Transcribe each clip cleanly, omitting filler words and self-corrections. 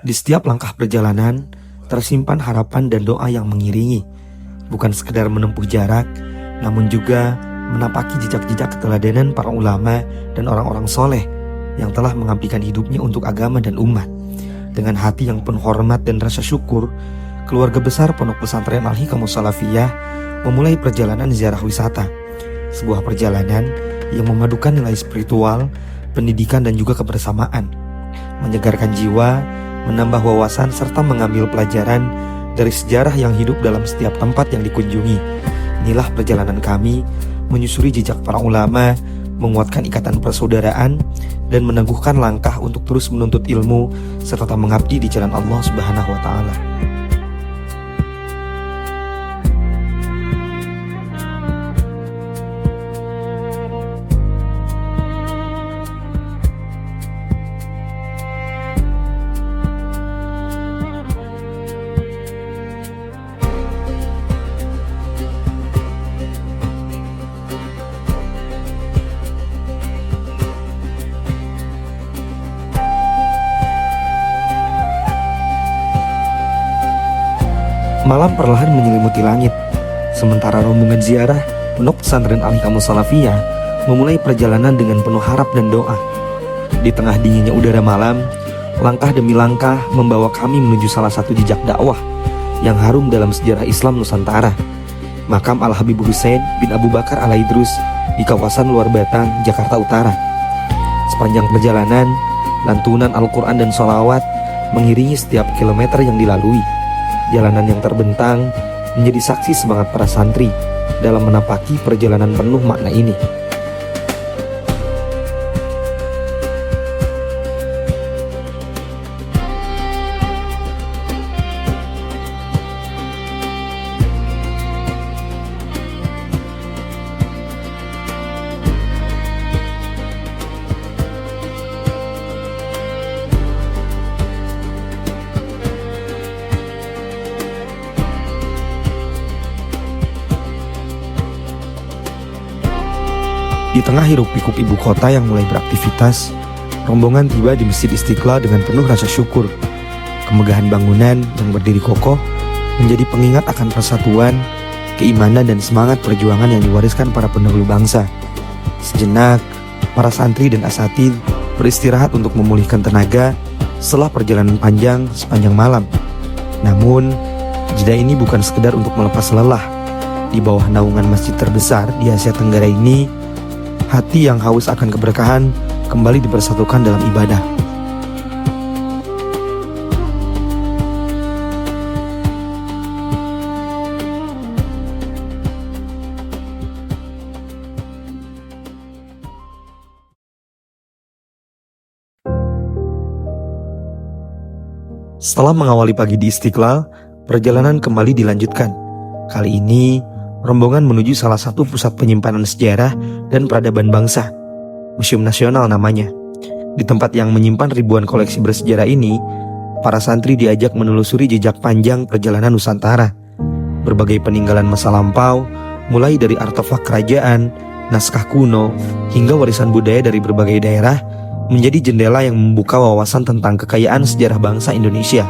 Di setiap langkah perjalanan, tersimpan harapan dan doa yang mengiringi. Bukan sekedar menempuh jarak, namun juga menapaki jejak-jejak keteladanan para ulama dan orang-orang soleh yang telah mengabdikan hidupnya untuk agama dan umat. Dengan hati yang penuh hormat dan rasa syukur, keluarga besar Pondok Pesantren Al-Hikamus Salafiyah memulai perjalanan ziarah wisata. Sebuah perjalanan yang memadukan nilai spiritual, pendidikan dan juga kebersamaan, menyegarkan jiwa, menambah wawasan serta mengambil pelajaran dari sejarah yang hidup dalam setiap tempat yang dikunjungi. Inilah perjalanan kami menyusuri jejak para ulama, menguatkan ikatan persaudaraan, dan meneguhkan langkah untuk terus menuntut ilmu serta mengabdi di jalan Allah Subhanahu wa Ta'ala. Malam perlahan menyelimuti langit, sementara rombongan ziarah Pondok Pesantren Al-Hikamus Salafiyah memulai perjalanan dengan penuh harap dan doa. Di tengah dinginnya udara malam, langkah demi langkah membawa kami menuju salah satu jejak dakwah yang harum dalam sejarah Islam Nusantara, Makam Al-Habib Hussein bin Abu Bakar Al-Idrus di kawasan Luar Batang, Jakarta Utara. Sepanjang perjalanan, lantunan Al-Quran dan sholawat mengiringi setiap kilometer yang dilalui. Jalanan yang terbentang menjadi saksi semangat para santri dalam menapaki perjalanan penuh makna ini. Di tengah hiruk-pikuk ibu kota yang mulai beraktivitas, rombongan tiba di Masjid Istiqlal dengan penuh rasa syukur. Kemegahan bangunan yang berdiri kokoh menjadi pengingat akan persatuan, keimanan dan semangat perjuangan yang diwariskan para pendahulu bangsa. Sejenak, para santri dan asatid beristirahat untuk memulihkan tenaga setelah perjalanan panjang sepanjang malam. Namun, jeda ini bukan sekedar untuk melepas lelah. Di bawah naungan masjid terbesar di Asia Tenggara ini, hati yang haus akan keberkahan kembali dipersatukan dalam ibadah. Setelah mengawali pagi di Istiqlal, perjalanan kembali dilanjutkan. Kali ini, rombongan menuju salah satu pusat penyimpanan sejarah dan peradaban bangsa, Museum Nasional namanya. Di tempat yang menyimpan ribuan koleksi bersejarah ini, para santri diajak menelusuri jejak panjang perjalanan Nusantara. Berbagai peninggalan masa lampau, mulai dari artefak kerajaan, naskah kuno, hingga warisan budaya dari berbagai daerah, menjadi jendela yang membuka wawasan tentang kekayaan sejarah bangsa Indonesia.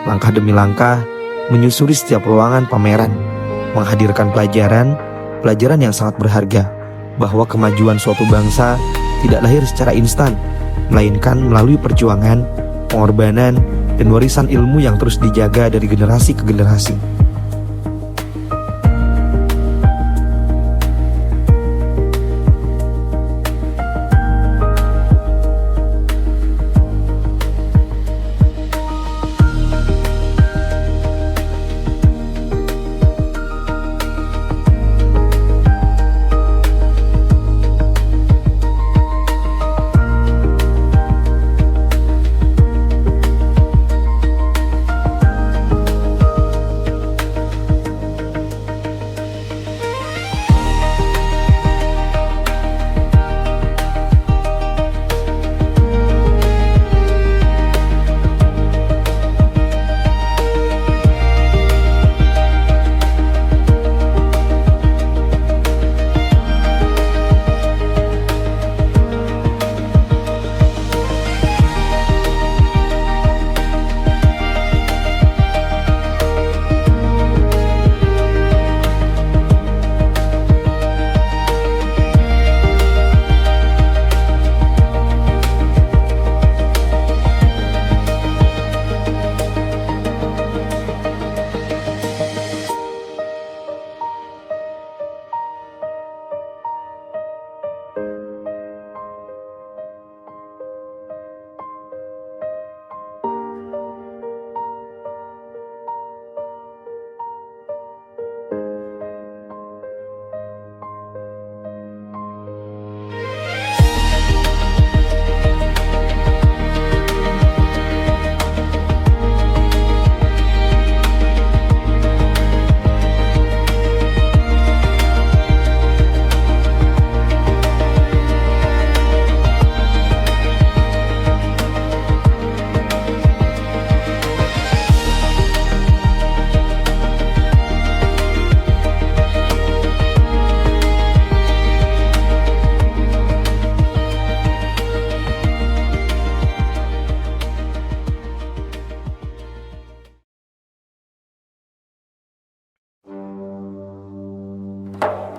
Langkah demi langkah, menyusuri setiap ruangan pameran, menghadirkan pelajaran yang sangat berharga, bahwa kemajuan suatu bangsa tidak lahir secara instan, melainkan melalui perjuangan, pengorbanan, dan warisan ilmu yang terus dijaga dari generasi ke generasi.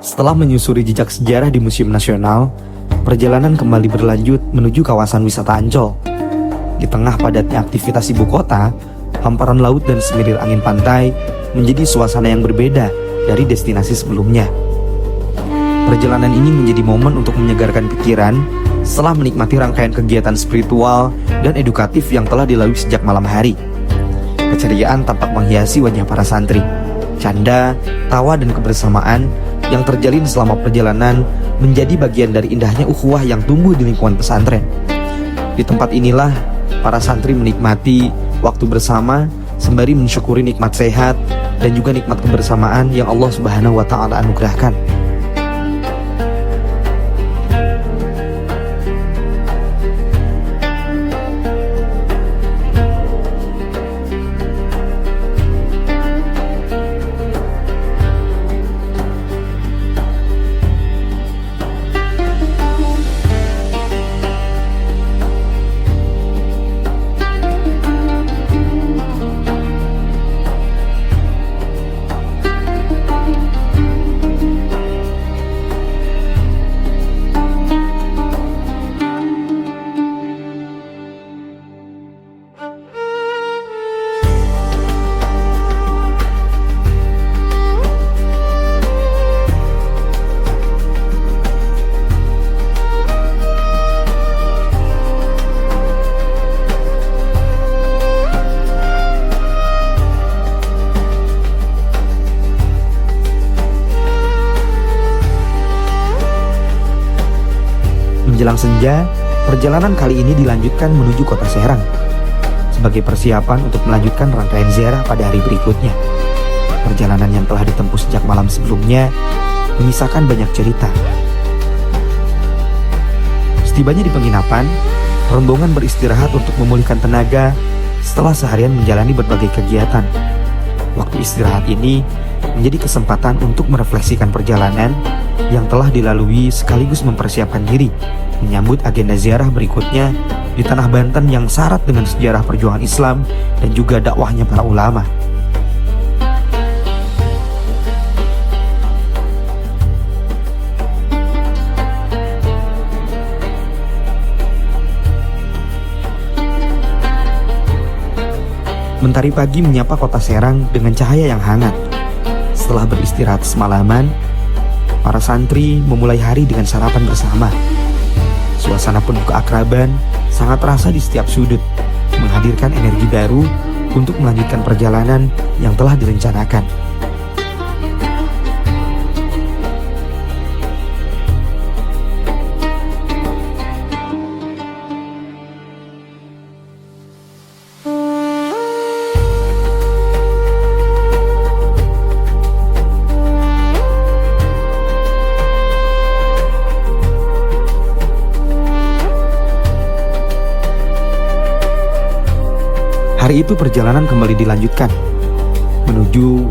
Setelah menyusuri jejak sejarah di Museum Nasional, perjalanan kembali berlanjut menuju kawasan wisata Ancol. Di tengah padatnya aktivitas ibu kota, hamparan laut dan semilir angin pantai menjadi suasana yang berbeda dari destinasi sebelumnya. Perjalanan ini menjadi momen untuk menyegarkan pikiran setelah menikmati rangkaian kegiatan spiritual dan edukatif yang telah dilalui sejak malam hari. Keceriaan tampak menghiasi wajah para santri. Canda, tawa, dan kebersamaan yang terjalin selama perjalanan menjadi bagian dari indahnya ukhuwah yang tumbuh di lingkungan pesantren. Di tempat inilah para santri menikmati waktu bersama sembari mensyukuri nikmat sehat dan juga nikmat kebersamaan yang Allah Subhanahu wa taala anugerahkan. Menjelang senja, perjalanan kali ini dilanjutkan menuju kota Serang sebagai persiapan untuk melanjutkan rangkaian ziarah pada hari berikutnya. Perjalanan yang telah ditempuh sejak malam sebelumnya menyisakan banyak cerita. Setibanya di penginapan, rombongan beristirahat untuk memulihkan tenaga setelah seharian menjalani berbagai kegiatan. Waktu istirahat ini menjadi kesempatan untuk merefleksikan perjalanan yang telah dilalui sekaligus mempersiapkan diri menyambut agenda ziarah berikutnya di tanah Banten yang syarat dengan sejarah perjuangan Islam dan juga dakwahnya para ulama. Mentari pagi menyapa kota Serang dengan cahaya yang hangat. Setelah beristirahat semalaman, para santri memulai hari dengan sarapan bersama. Suasana penuh keakraban sangat terasa di setiap sudut, menghadirkan energi baru untuk melanjutkan perjalanan yang telah direncanakan. Hari itu perjalanan kembali dilanjutkan menuju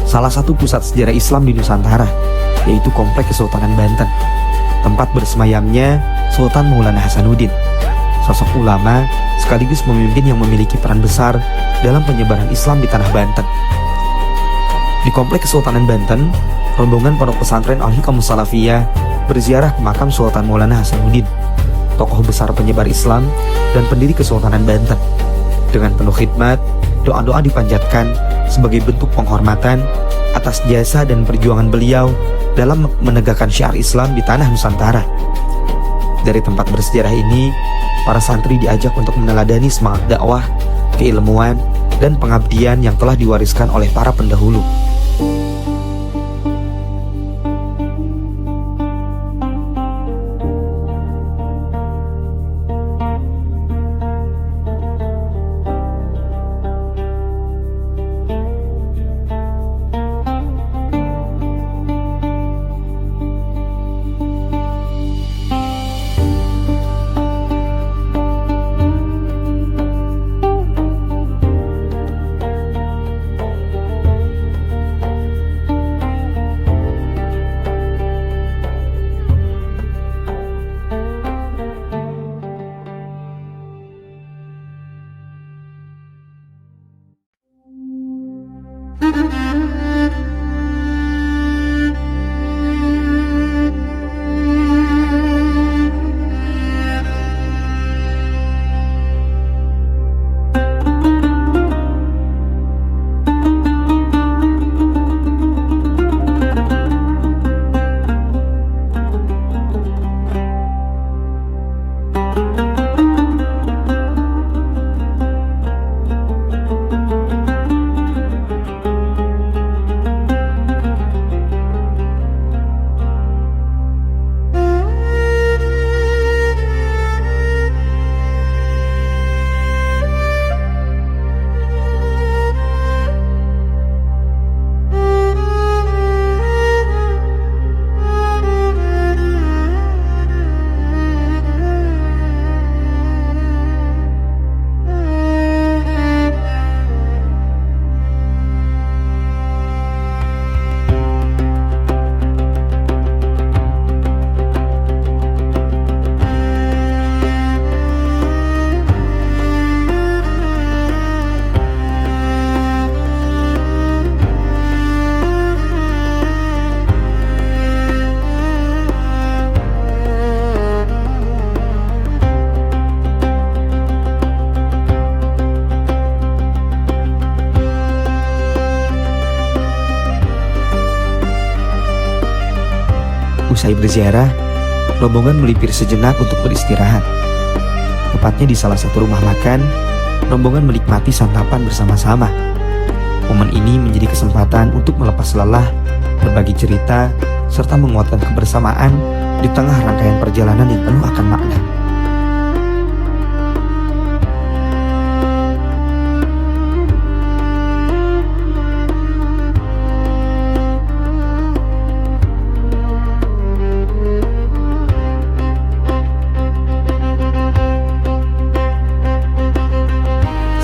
salah satu pusat sejarah Islam di Nusantara, yaitu Komplek Kesultanan Banten, tempat bersemayamnya Sultan Maulana Hasanuddin, sosok ulama sekaligus pemimpin yang memiliki peran besar dalam penyebaran Islam di tanah Banten. Di Komplek Kesultanan Banten, rombongan pondok pesantren Al-Hikam Salafiyah berziarah ke makam Sultan Maulana Hasanuddin, tokoh besar penyebar Islam dan pendiri Kesultanan Banten. Dengan penuh khidmat, doa-doa dipanjatkan sebagai bentuk penghormatan atas jasa dan perjuangan beliau dalam menegakkan syiar Islam di tanah Nusantara. Dari tempat bersejarah ini, para santri diajak untuk meneladani semangat dakwah, keilmuan, dan pengabdian yang telah diwariskan oleh para pendahulu. Usai berziarah, rombongan melipir sejenak untuk beristirahat. Tepatnya di salah satu rumah makan, rombongan menikmati santapan bersama-sama. Momen ini menjadi kesempatan untuk melepas lelah, berbagi cerita, serta menguatkan kebersamaan di tengah rangkaian perjalanan yang penuh akan makna.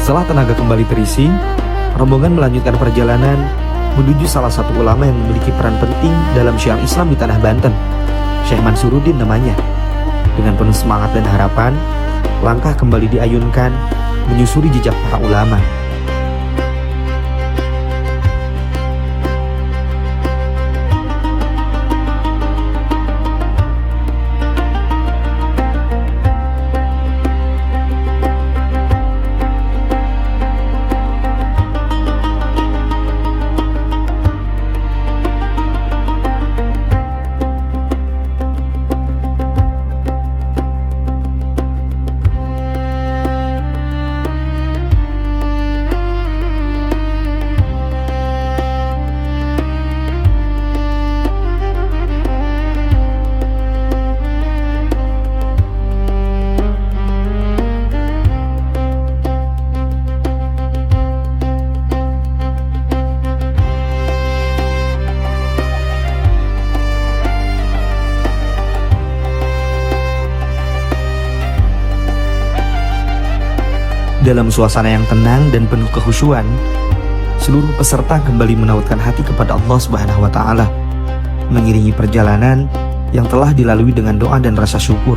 Setelah tenaga kembali terisi, rombongan melanjutkan perjalanan menuju salah satu ulama yang memiliki peran penting dalam syiar Islam di tanah Banten, Syekh Mansuruddin namanya. Dengan penuh semangat dan harapan, langkah kembali diayunkan menyusuri jejak para ulama. Dalam suasana yang tenang dan penuh kekhusyuan, seluruh peserta kembali menautkan hati kepada Allah Subhanahu wa Ta'ala, mengiringi perjalanan yang telah dilalui dengan doa dan rasa syukur.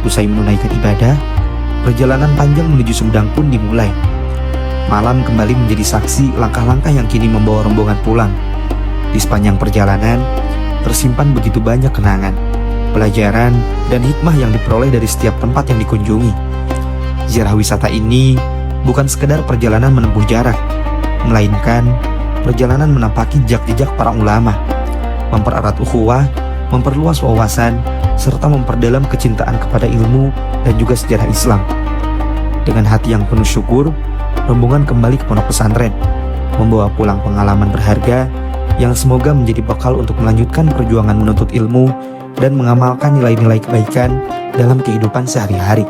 Usai menunaikan ibadah, perjalanan panjang menuju Sumedang pun dimulai. Malam kembali menjadi saksi langkah-langkah yang kini membawa rombongan pulang. Di sepanjang perjalanan, tersimpan begitu banyak kenangan, pelajaran, dan hikmah yang diperoleh dari setiap tempat yang dikunjungi. Ziarah wisata ini bukan sekedar perjalanan menempuh jarak, melainkan perjalanan menapaki jejak-jejak para ulama, mempererat ukhuwah, memperluas wawasan, serta memperdalam kecintaan kepada ilmu dan juga sejarah Islam. Dengan hati yang penuh syukur, rombongan kembali ke pondok pesantren, membawa pulang pengalaman berharga yang semoga menjadi bekal untuk melanjutkan perjuangan menuntut ilmu dan mengamalkan nilai-nilai kebaikan dalam kehidupan sehari-hari.